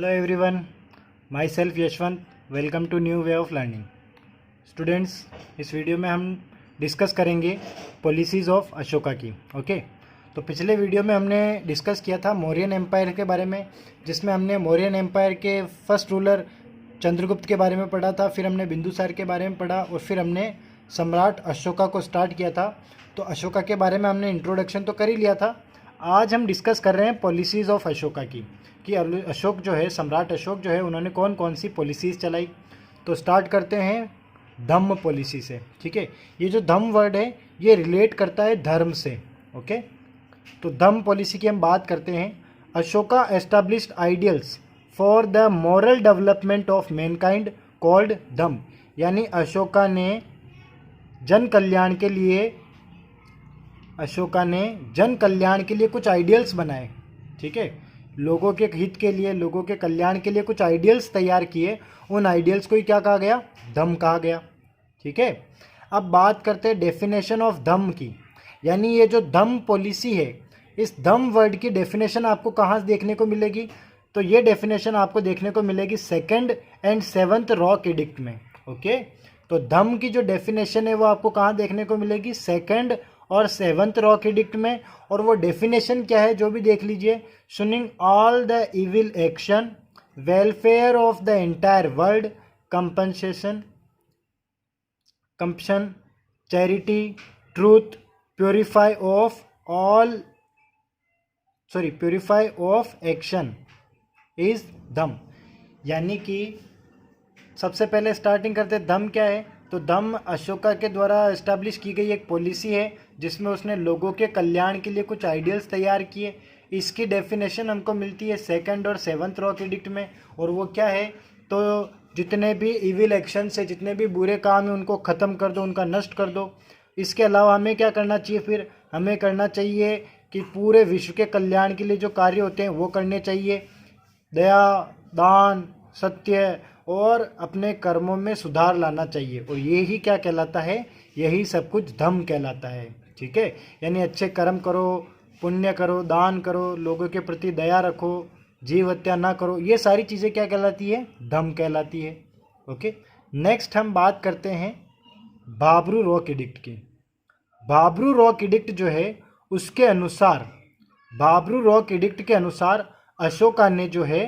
Hello everyone, my self Yashwant. Welcome to new way of learning. Students, इस video में हम discuss करेंगे policies of Ashoka की। ओके, तो पिछले वीडियो में हमने डिस्कस किया था मौर्यन एम्पायर के बारे में, जिसमें हमने मौर्यन एम्पायर के फर्स्ट रूलर चंद्रगुप्त के बारे में पढ़ा था, फिर हमने बिंदुसार के बारे में पढ़ा और फिर हमने सम्राट अशोका को स्टार्ट किया था। तो अशोका के बारे में हमने इंट्रोडक्शन तो कर ही लिया था। आज हम डिस्कस कर रहे हैं पॉलिसीज़ ऑफ अशोका की, कि अशोक जो है, सम्राट अशोक जो है, उन्होंने कौन कौन सी पॉलिसीज़ चलाई। तो स्टार्ट करते हैं धम्म पॉलिसी से। ठीक है, ये जो धम्म वर्ड है ये रिलेट करता है धर्म से। ओके, तो धम्म पॉलिसी की हम बात करते हैं। Ashoka established ideals for the moral development of mankind called Dhamma, यानी अशोका ने जन कल्याण के लिए कुछ आइडियल्स बनाए। ठीक है, लोगों के हित के लिए, लोगों के कल्याण के लिए कुछ आइडियल्स तैयार किए। उन आइडियल्स को ही क्या कहा गया? धम्म कहा गया। ठीक है, अब बात करते हैं डेफिनेशन ऑफ धम्म की, यानी ये जो धम्म पॉलिसी है, इस धम्म वर्ड की डेफिनेशन आपको कहाँ से देखने को मिलेगी? तो ये डेफिनेशन आपको देखने को मिलेगी 2nd and 7th rock edict में। ओके, तो धम्म की जो डेफिनेशन है वो आपको कहाँ देखने को मिलेगी? 2nd और 7th रॉक एडिक्ट में। और वो डेफिनेशन क्या है जो भी देख लीजिए। Shunning all the evil action, welfare of the entire world, compensation, charity, truth, purify of action is Dhamma. यानी कि सबसे पहले स्टार्टिंग करते धम्म क्या है। तो धम्म अशोका के द्वारा एस्टैब्लिश की गई एक पॉलिसी है, जिसमें उसने लोगों के कल्याण के लिए कुछ आइडियल्स तैयार किए। इसकी डेफिनेशन हमको मिलती है 2nd और 7th रॉक एडिक्ट में। और वो क्या है? तो जितने भी इविल एक्शंस है, जितने भी बुरे काम हैं, उनको ख़त्म कर दो, उनका नष्ट कर दो। इसके अलावा हमें क्या करना चाहिए? फिर हमें करना चाहिए कि पूरे विश्व के कल्याण के लिए जो कार्य होते हैं वो करने चाहिए। दया, दान, सत्य और अपने कर्मों में सुधार लाना चाहिए। और ये ही क्या कहलाता है? यही सब कुछ धम्म कहलाता है। ठीक है, यानी अच्छे कर्म करो, पुण्य करो, दान करो, लोगों के प्रति दया रखो, जीव हत्या ना करो। ये सारी चीज़ें क्या कहलाती है? धम्म कहलाती है। ओके, नेक्स्ट हम बात करते हैं बाबरू रॉक एडिक्ट की। बाबरू रॉक एडिक्ट जो है उसके अनुसार, बाबरू रॉक एडिक्ट के अनुसार अशोका ने जो है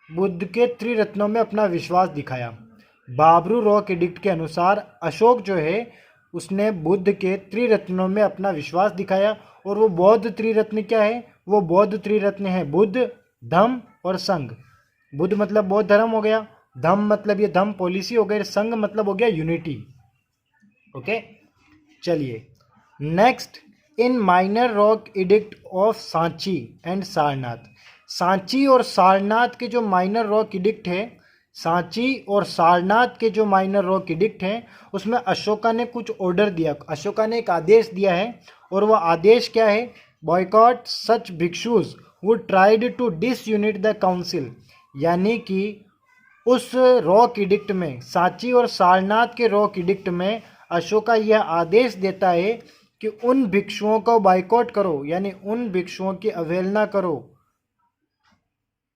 बुद्ध के त्रिरत्नों में अपना विश्वास दिखाया। बाबरू रॉक एडिक्ट के अनुसार अशोक जो है उसने बुद्ध के त्रिरत्नों में अपना विश्वास दिखाया। और वो बौद्ध त्रिरत्न क्या है? वो बौद्ध त्रिरत्न है बुद्ध, धम्म और संघ। बुद्ध मतलब बौद्ध धर्म हो गया, धम्म मतलब ये धम्म पॉलिसी हो गई, संघ मतलब हो गया यूनिटी। ओके, चलिए next, in minor rock edict of Sanchi and Sarnath. Sanchi और सारनाथ के जो माइनर रॉक एडिक्ट है, सांची और सारनाथ के जो माइनर रॉक एडिक्ट हैं, उसमें अशोका ने कुछ ऑर्डर दिया, अशोका ने एक आदेश दिया है। और वह आदेश क्या है? बॉयकॉट सच भिक्षुज वु ट्राइड टू डिसयूनिट द काउंसिल। यानी कि उस रॉक एडिक्ट में, सांची और सारनाथ के रॉक एडिक्ट में अशोका यह आदेश देता है कि उन भिक्षुओं को बाइकॉट करो, यानी उन भिक्षुओं की अवहेलना करो,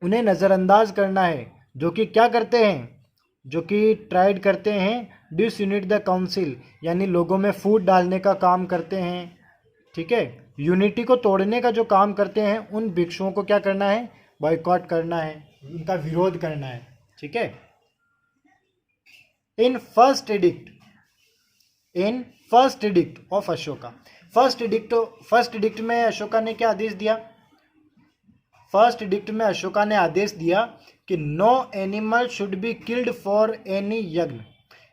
उन्हें नज़रअंदाज करना है, जो कि क्या करते हैं? जो कि ट्राइड करते हैं डिसयूनिट द काउंसिल, यानी लोगों में फूट डालने का काम करते हैं। ठीक है, यूनिटी को तोड़ने का जो काम करते हैं, उन भिक्षुओं को क्या करना है? बॉयकॉट करना है, उनका विरोध करना है। ठीक है, in first edict of Ashoka, first addict में अशोका ने क्या आदेश दिया? फर्स्ट एडिक्ट में अशोका ने आदेश दिया कि no animal should be killed for any yajna,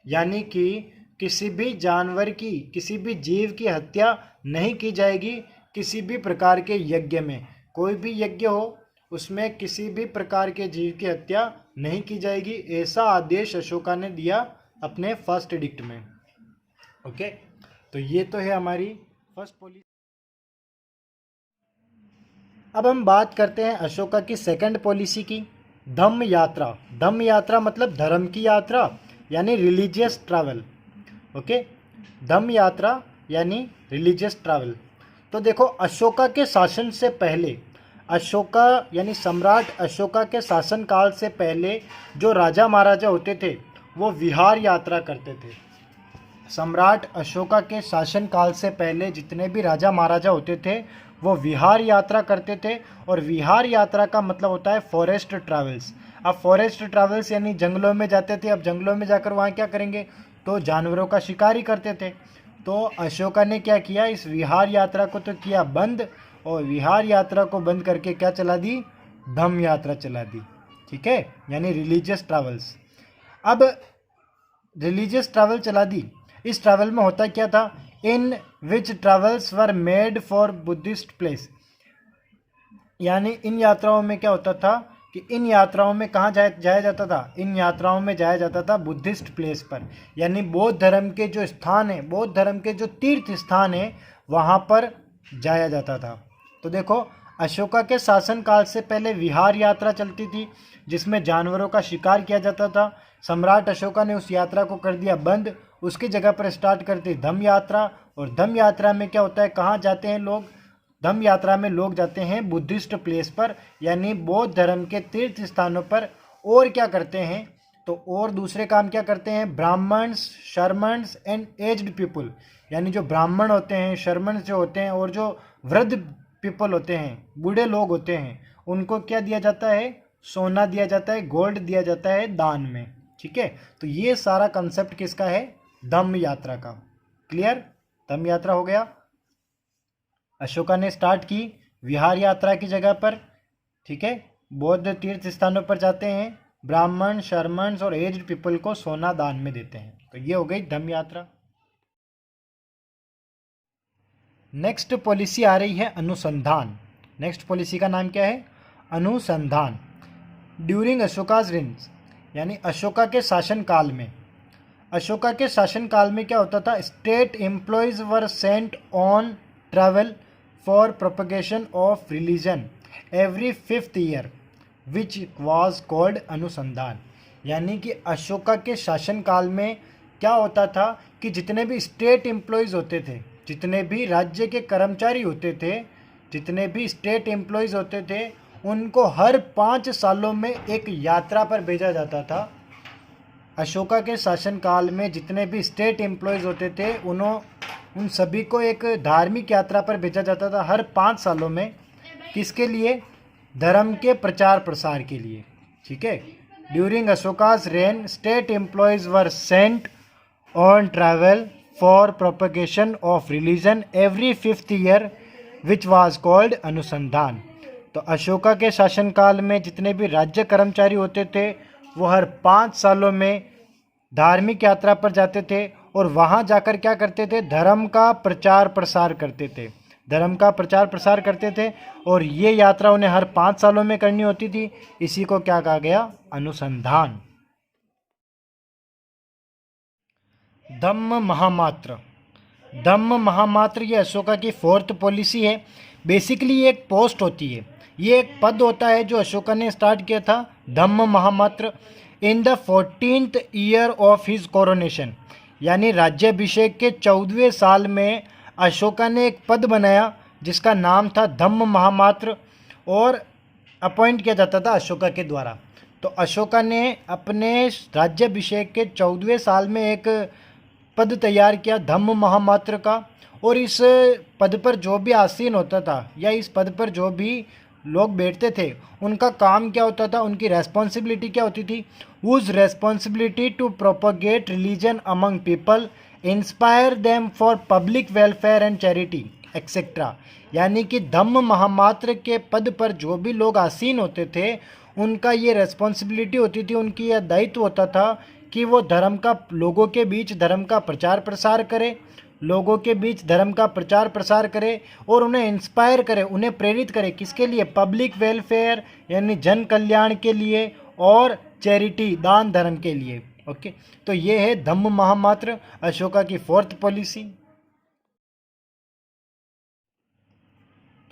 यानी कि किसी भी जानवर की, किसी भी जीव की हत्या नहीं की जाएगी किसी भी प्रकार के यज्ञ में। कोई भी यज्ञ हो उसमें किसी भी प्रकार के जीव की हत्या नहीं की जाएगी, ऐसा आदेश अशोका ने दिया अपने फर्स्ट एडिक्ट में। ओके, तो ये तो है हमारी फर्स्ट पॉलिसी। अब हम बात करते हैं अशोका की 2nd पॉलिसी की, धम्म यात्रा। धम्म यात्रा मतलब धर्म की यात्रा, यानी रिलीजियस ट्रैवल। ओके, धम्म यात्रा यानी रिलीजियस ट्रैवल। तो देखो, अशोका के शासन से पहले अशोका यानी सम्राट अशोका के शासनकाल से पहले जो राजा महाराजा होते थे वो विहार यात्रा करते थे। सम्राट अशोका के शासनकाल से पहले जितने भी राजा महाराजा होते थे वो विहार यात्रा करते थे। और विहार यात्रा का मतलब होता है फॉरेस्ट ट्रैवल्स। अब फॉरेस्ट ट्रैवल्स यानी जंगलों में जाते थे। अब जंगलों में जाकर वहाँ क्या करेंगे, तो जानवरों का शिकार ही करते थे। तो अशोका ने क्या किया, इस विहार यात्रा को तो किया बंद, और विहार यात्रा को बंद करके क्या चला दी, धम्म यात्रा चला दी। ठीक है, यानी रिलीजियस ट्रैवल्स। अब रिलीजियस ट्रैवल चला दी। इस ट्रैवल में होता क्या था, in which travels were made for Buddhist place, यानी इन यात्राओं में क्या होता था कि इन यात्राओं में कहाँ जाया जाता था, इन यात्राओं में जाया जाता था बुद्धिस्ट प्लेस पर, यानी बौद्ध धर्म के जो स्थान है, बौद्ध धर्म के जो तीर्थ स्थान है वहाँ पर जाया जाता था। तो देखो, अशोका के शासनकाल से पहले विहार यात्रा चलती थी जिसमें जानवरों का शिकार किया जाता था। सम्राट अशोका ने उस यात्रा को कर दिया बंद, उसकी जगह पर स्टार्ट करती धम्म यात्रा। और धम्म यात्रा में क्या होता है, कहाँ जाते हैं लोग, धम्म यात्रा में लोग जाते हैं बुद्धिस्ट प्लेस पर, यानी बौद्ध धर्म के तीर्थ स्थानों पर। और क्या करते हैं, तो और दूसरे काम क्या करते हैं, ब्राह्मण्स, शर्मन्स एंड एज्ड पीपल, यानी जो ब्राह्मण होते हैं, शर्मन्स जो होते हैं, और जो वृद्ध पीपल होते हैं, बूढ़े लोग होते हैं, उनको क्या दिया जाता है, सोना दिया जाता है, गोल्ड दिया जाता है दान में। ठीक है, तो ये सारा कंसेप्ट किसका है, धम्म यात्रा का। क्लियर, धम्म यात्रा हो गया। अशोका ने स्टार्ट की विहार यात्रा की जगह पर। ठीक है, बौद्ध तीर्थ स्थानों पर जाते हैं, ब्राह्मण, शर्मन्स और एज्ड पीपल को सोना दान में देते हैं। तो ये हो गई धम्म यात्रा। नेक्स्ट पॉलिसी आ रही है अनुसंधान। नेक्स्ट पॉलिसी का नाम क्या है, अनुसंधान। ड्यूरिंग अशोकाज रेन, यानी अशोका के शासनकाल में, अशोका के शासनकाल में क्या होता था, state employees were sent on travel for propagation of religion every 5th year which was called अनुसंधान। यानी कि अशोका के शासनकाल में क्या होता था कि जितने भी स्टेट एम्प्लॉयज़ होते थे, जितने भी राज्य के कर्मचारी होते थे, जितने भी स्टेट एम्प्लॉयज़ होते थे, उनको हर 5 सालों में एक यात्रा पर भेजा जाता था। अशोका के शासनकाल में जितने भी स्टेट एम्प्लॉयज़ होते थे उन सभी को एक धार्मिक यात्रा पर भेजा जाता था हर 5 सालों में। किसके लिए, धर्म के प्रचार प्रसार के लिए। ठीक है, during Ashoka's rain state employees were sent on travel for propagation of religion every 5th year which was called अनुसंधान। तो अशोका के शासनकाल में जितने भी राज्य कर्मचारी होते थे वो हर 5 सालों में धार्मिक यात्रा पर जाते थे और वहाँ जाकर क्या करते थे, धर्म का प्रचार प्रसार करते थे, धर्म का प्रचार प्रसार करते थे। और ये यात्रा उन्हें हर 5 सालों में करनी होती थी। इसी को क्या कहा गया, अनुसंधान। धम्म महामात्र। धम्म महामात्र ये अशोका की 4th पॉलिसी है। बेसिकली ये एक पोस्ट होती है, ये एक पद होता है जो अशोका ने स्टार्ट किया था, Dhamma Mahamatra. In the 14th year of his coronation, यानी राज्याभिषेक के 14वें साल में अशोका ने एक पद बनाया जिसका नाम था धम्म महामात्र, और अपॉइंट किया जाता था अशोका के द्वारा। तो अशोका ने अपने राज्याभिषेक के 14वें साल में एक पद तैयार किया धम्म महामात्र का। और इस पद पर जो भी आसीन होता था या इस पद पर जो भी लोग बैठते थे उनका काम क्या होता था, उनकी रेस्पॉन्सिबिलिटी क्या होती थी, whose responsibility to propagate religion among people, inspire them for public welfare and charity etc. यानी कि धम्म महामात्र के पद पर जो भी लोग आसीन होते थे उनका ये रेस्पॉन्सिबिलिटी होती थी, उनकी यह दायित्व होता था कि वो धर्म का, लोगों के बीच धर्म का प्रचार प्रसार करे, लोगों के बीच धर्म का प्रचार प्रसार करे और उन्हें इंस्पायर करे, उन्हें प्रेरित करे। किसके लिए, पब्लिक वेलफेयर यानी जन कल्याण के लिए, और चैरिटी दान धर्म के लिए। ओके, तो ये है धम्म महामात्र, अशोका की 4th पॉलिसी।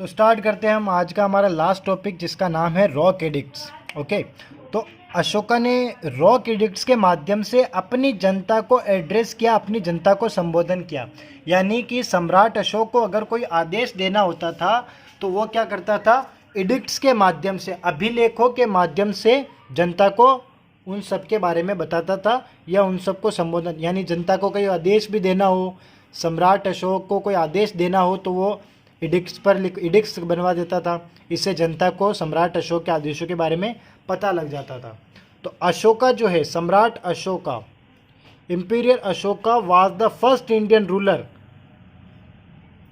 तो स्टार्ट करते हैं हम आज का हमारा लास्ट टॉपिक जिसका नाम है रॉक एडिक्ट्स। ओके, तो अशोका ने रॉक एडिक्ट्स के माध्यम से अपनी जनता को एड्रेस किया, अपनी जनता को संबोधन किया। यानी कि सम्राट अशोक को अगर कोई आदेश देना होता था तो वो क्या करता था, एडिक्ट्स के माध्यम से, अभिलेखों के माध्यम से जनता को उन सब के बारे में बताता था, या उन सब को संबोधन, यानी जनता को कोई आदेश भी देना हो, सम्राट अशोक को कोई आदेश देना हो तो वो एडिक्ट्स पर एडिक्ट्स बनवा देता था। इससे जनता को सम्राट अशोक के आदेशों के बारे में पता लग जाता था। तो अशोका जो है, सम्राट Ashoka, imperial Ashoka was the first Indian ruler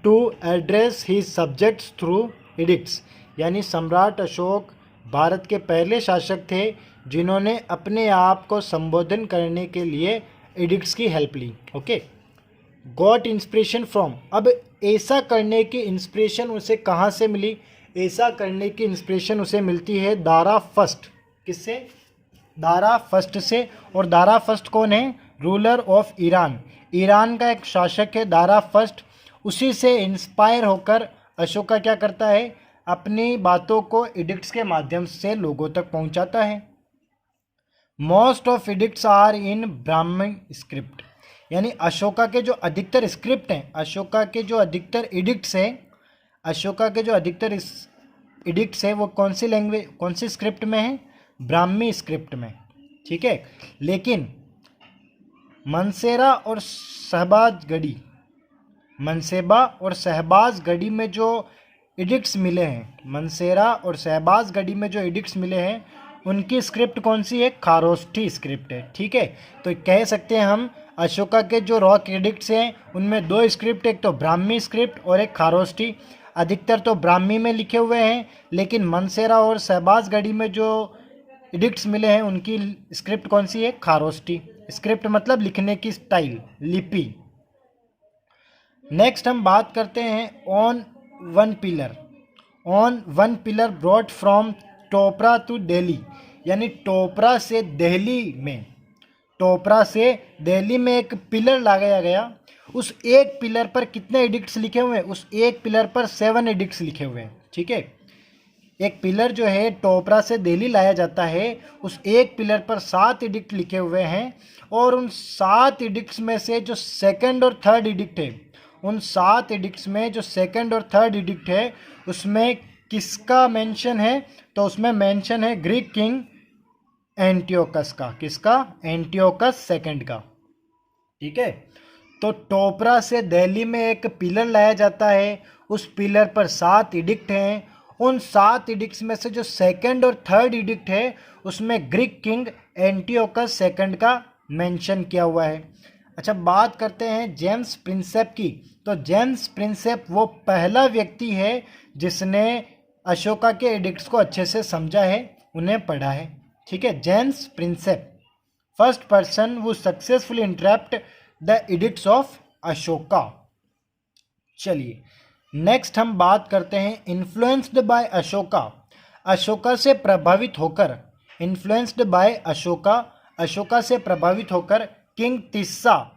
to address his subjects through edicts, यानी सम्राट अशोक भारत के पहले शासक थे जिन्होंने अपने आप को संबोधन करने के लिए एडिक्ट्स की हेल्प ली। ओके, गॉट इंस्पिरेशन फ्रॉम, अब ऐसा करने की इंस्पिरेशन उसे कहाँ से मिली? ऐसा करने की इंस्पिरेशन उसे मिलती है दारा फर्स्ट। किससे? दारा फर्स्ट से। और दारा फर्स्ट कौन है? रूलर ऑफ ईरान, ईरान का एक शासक है दारा फर्स्ट। उसी से इंस्पायर होकर अशोका क्या करता है? अपनी बातों को एडिक्ट्स के माध्यम से लोगों तक पहुंचाता है। Most of edicts are in Brahmi script, यानी अशोका के जो अधिकतर स्क्रिप्ट हैं, अशोका के जो अधिकतर एडिक्ट्स हैं, अशोका के जो अधिकतर एडिक्ट्स हैं वो कौन सी लैंग्वेज, कौन सी स्क्रिप्ट में है? ब्राह्मी स्क्रिप्ट में। ठीक है, लेकिन मनसेरा और शहबाजगढ़ी, मनसेबा और शहबाजगढ़ी में जो एडिक्ट्स मिले हैं, मनसेरा और शहबाजगढ़ी में जो एडिक्ट्स मिले हैं उनकी स्क्रिप्ट कौन सी है? खारोष्ठी स्क्रिप्ट है। ठीक है, तो कह सकते हैं हम अशोका के जो रॉक एडिक्ट्स हैं उनमें दो स्क्रिप्ट, एक तो ब्राह्मी स्क्रिप्ट और एक खारोष्ठी। अधिकतर तो ब्राह्मी में लिखे हुए हैं, लेकिन मनसेरा और शहबाजगढ़ी में जो एडिक्ट्स मिले हैं उनकी स्क्रिप्ट कौन सी है? खारोष्ठी स्क्रिप्ट, मतलब लिखने की स्टाइल, लिपि। नेक्स्ट हम बात करते हैं on one pillar. On one pillar brought from Topra to Delhi, यानी टोपरा से दिल्ली में, टोपरा से दिल्ली में एक पिलर लगाया गया। उस एक पिलर पर कितने एडिक्ट्स लिखे हुए हैं? उस एक पिलर पर 7 एडिक्ट्स लिखे हुए हैं। ठीक है, एक पिलर जो है टोपरा से दिल्ली लाया जाता है, उस एक पिलर पर 7 एडिक्ट लिखे हुए हैं। और उन 7 एडिक्ट्स में से जो सेकंड और थर्ड एडिक्ट है, उन 7 एडिक्ट्स में जो सेकंड और थर्ड एडिक्ट है उसमें किसका मेंशन है? तो उसमें मेंशन है ग्रीक किंग एंटियोकस का। किसका? एंटियोकस सेकंड का। ठीक है, तो टोपरा से दिल्ली में एक पिलर लाया जाता है, उस पिलर पर 7 एडिक्ट हैं। उन 7 एडिक्ट्स में से जो सेकंड और थर्ड एडिक्ट है उसमें ग्रीक किंग एंटियोकस सेकंड का मेंशन किया हुआ है। अच्छा, बात करते हैं जेम्स प्रिंसेप की। तो जेम्स प्रिंसेप वो पहला व्यक्ति है जिसने अशोका के एडिक्ट्स को अच्छे से समझा है, उन्हें पढ़ा है। ठीक है, जेम्स प्रिंसेप फर्स्ट पर्सन वो successfully interrupt the addicts of Ashoka. चलिए नेक्स्ट हम बात करते हैं इन्फ्लुएंस्ड बाय अशोका। अशोका से प्रभावित होकर, इन्फ्लुएंस्ड बाय अशोका, अशोका से प्रभावित होकर किंग तिस्सा,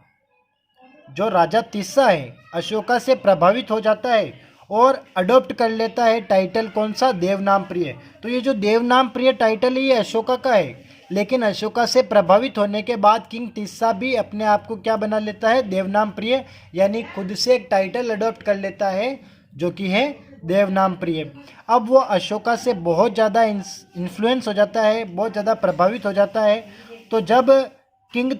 जो राजा तिस्सा है, अशोका से प्रभावित हो जाता है और अडॉप्ट कर लेता है टाइटल कौन सा? देवनाम प्रिय। तो ये जो देवनाम प्रिय टाइटल है ये अशोका का है, लेकिन अशोका से प्रभावित होने के बाद किंग तिस्सा भी अपने आप को क्या बना लेता है? देवनाम प्रिय, यानी खुद से एक टाइटल अडॉप्ट कर लेता है जो कि है देवनाम प्रिय। अब वो अशोका से बहुत ज़्यादा इन्फ्लुएंस हो जाता है, बहुत ज़्यादा प्रभावित हो जाता है। तो जब किंग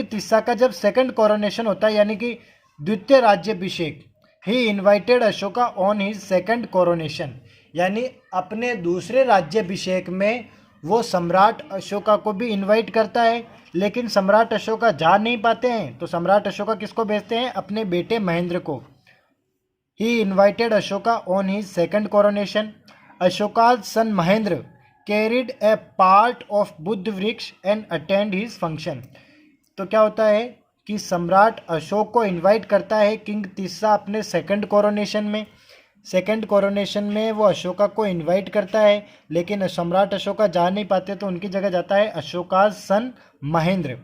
तिस्सा का जब सेकंड कोरोनेशन होता है, यानी कि द्वितीय राज्याभिषेक, ही invited Ashoka on his second coronation, यानी अपने दूसरे राज्याभिषेक में वो सम्राट अशोका को भी इनवाइट करता है, लेकिन सम्राट अशोका जा नहीं पाते हैं। तो सम्राट अशोका किसको भेजते हैं? अपने बेटे महेंद्र को। He invited Ashoka on his second coronation. अशोका's son Mahendra carried a part of Buddha Vriksha and attend his function. तो क्या होता है कि सम्राट अशोक को इनवाइट करता है किंग तिस्सा अपने सेकंड कोरोनेशन में। सेकंड कोरोनेशन में वो अशोका को इनवाइट करता है, लेकिन सम्राट अशोका जा नहीं पाते तो उनकी जगह जाता है अशोका's सन महेंद्र।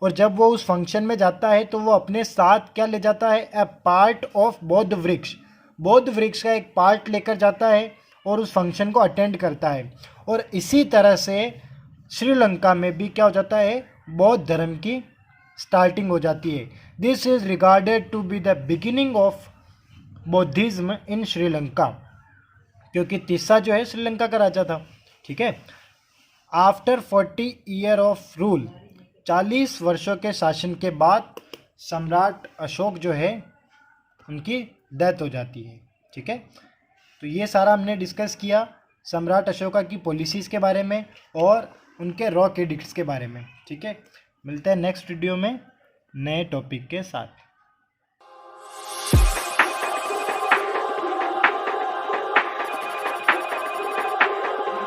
और जब वो उस फंक्शन में जाता है तो वो अपने साथ क्या ले जाता है? ए पार्ट ऑफ बौद्ध वृक्ष, बौद्ध वृक्ष का एक पार्ट लेकर जाता है और उस फंक्शन को अटेंड करता है। और इसी तरह से श्रीलंका में भी क्या हो जाता है? बौद्ध धर्म की स्टार्टिंग हो जाती है। This is regarded to be the beginning of Buddhism in Sri Lanka. क्योंकि तिस्सा जो है श्रीलंका का राजा था। ठीक है। आफ्टर 40 ईयर ऑफ रूल, 40 वर्षों के शासन के बाद सम्राट अशोक जो है उनकी डेथ हो जाती है। ठीक है। तो ये सारा हमने डिस्कस किया सम्राट अशोका की पॉलिसीज़ के बारे में और उनके रॉक एडिक्ट्स के बारे में। ठीक है। मिलते हैं नेक्स्ट वीडियो में नए टॉपिक के साथ।